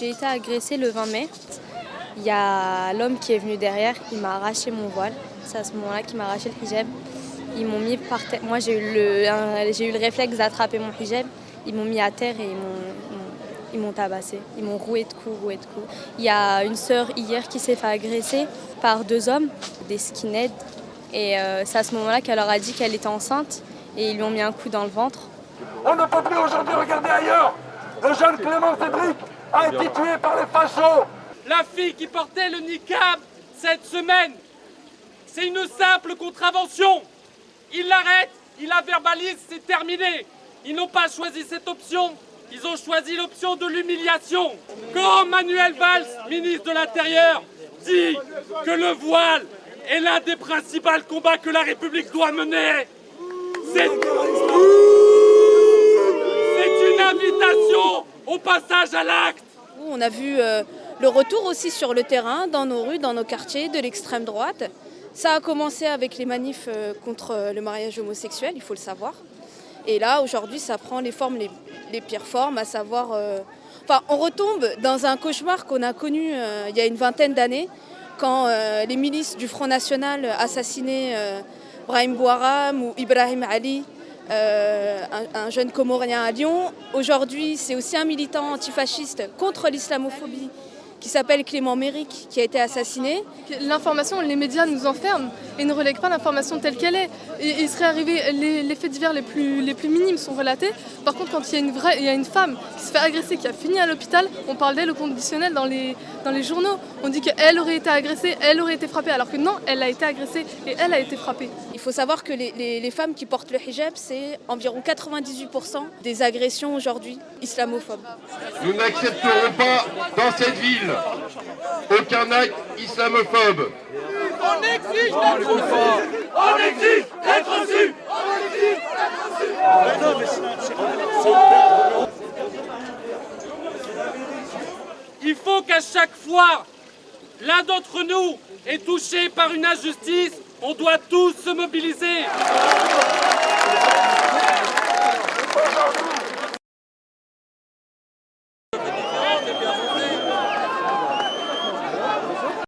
J'ai été agressée le 20 mai. Il y a l'homme qui est venu derrière, il m'a arraché mon voile. C'est à ce moment-là qu'il m'a arraché le hijab. Ils m'ont mis par terre. Moi, j'ai eu le réflexe d'attraper mon hijab. Ils m'ont mis à terre et ils m'ont tabassé. Ils m'ont roué de coups. Il y a une sœur hier qui s'est fait agresser par 2 hommes, des skinheads. Et c'est à ce moment-là qu'elle leur a dit qu'elle était enceinte et ils lui ont mis un coup dans le ventre. On ne peut plus aujourd'hui regarder ailleurs. Le jeune Clément Cédric a été tué par les fachos. La fille qui portait le niqab cette semaine, c'est une simple contravention. Ils l'arrêtent, ils la verbalisent, c'est terminé. Ils n'ont pas choisi cette option, ils ont choisi l'option de l'humiliation. Quand Manuel Valls, ministre de l'Intérieur, dit que le voile est l'un des principaux combats que la République doit mener, c'est une invitation au passage à l'acte. On a vu le retour aussi sur le terrain, dans nos rues, dans nos quartiers, de l'extrême droite. Ça a commencé avec les manifs contre le mariage homosexuel, il faut le savoir. Et là, aujourd'hui, ça prend les formes, les pires formes, à savoir... on retombe dans un cauchemar qu'on a connu il y a une vingtaine d'années, quand les milices du Front National assassinaient Brahim Bouharam ou Ibrahim Ali, un jeune Comorien à Lyon. Aujourd'hui, c'est aussi un militant antifasciste contre l'islamophobie qui s'appelle Clément Méric, qui a été assassiné. L'information, les médias nous enferment et ne relèguent pas l'information telle qu'elle est. Et il serait arrivé, les faits divers les plus minimes sont relatés. Par contre, quand il y a une femme qui se fait agresser, qui a fini à l'hôpital, on parle d'elle au conditionnel dans les journaux. On dit qu'elle aurait été agressée, elle aurait été frappée, alors que non, elle a été agressée et elle a été frappée. Il faut savoir que les femmes qui portent le hijab, c'est environ 98% des agressions aujourd'hui islamophobes. Nous n'accepterons pas dans cette ville aucun acte islamophobe. On exige d'être reçu. On exige d'être reçu. Il faut qu'à chaque fois, l'un d'entre nous est touché par une injustice, on doit tous se mobiliser.